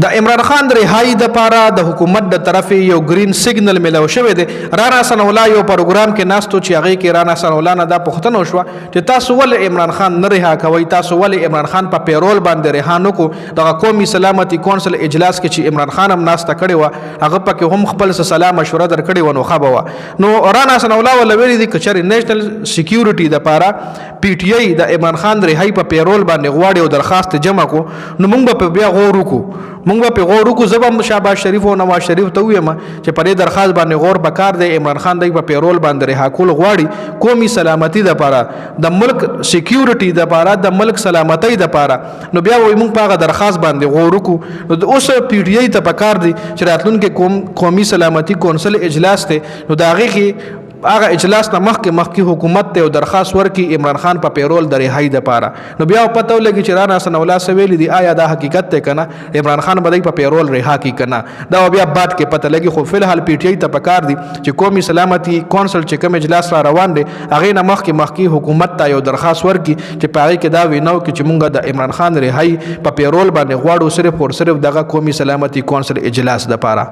د عمران خان د رهایی د پاره د حکومت د طرف یو گرین سیګنل ملو شوی دی. رانا ثناءالله یو پروګرام کې ناستو چې هغه کې رانا ثناءالله نه دا پوښتنه وشوه چې تاسو ولې عمران خان نه رها کوئ، تاسو ولې عمران خان په پیرول باندې رها نه کو. د قومي سلامتی کونسل اجلاس کې چې عمران خان هم ناسته کړې وه هغه پکې هم خپل سلام مشوره درکړې و نو خبه وه. نو رانا ثناءالله ول ویلي دي کچري نېشنل سکیورټي د پاره پی ټی آی د عمران خان رهایی په پیرول باندې غواړي او درخواست جمع کو نو موږ به بیا غور وکړو. موږ به غور وکړو. زبم شهباز شریف او نواز شریف ته وایم چې په دې درخواست باندې غور وکړ دی. عمران خان دی په پیرول باندې رها کول غواړي قومي سلامتی د پاره د ملک سکیورټي د پاره د ملک سلامتی د پاره. نو بیا وای موږ په هغه درخواست باندې غور وکړو. نو اوس پی ټی آی ته پکار دی چې راتلونکي قومي سلامتی کونسل اجلاس ته نو دا هغه هغه اجلاس نه مخکې حکومت ته درخواست ورکړي عمران خان په پیرول د رهایی د پاره. نو بیا پته ولګي چې رانا ثناءالله سویل دي آیا دا حقیقت ته کنه عمران خان بدای په پیرول رها کی کنه. دا بیا بعد کې پته لګي. خو فلحال پی ټی آی ته پکار دي چې قومي سلامتی کونسل چې کوم اجلاس را روان دي هغه نه مخکې حکومت ته یو درخواست ورکړي چې په هغه کې دا ویناو کې چې مونږ د عمران خان رهایی په پیرول باندې غواړو صرف او صرف دغه قومي سلامتی کونسل اجلاس د پاره.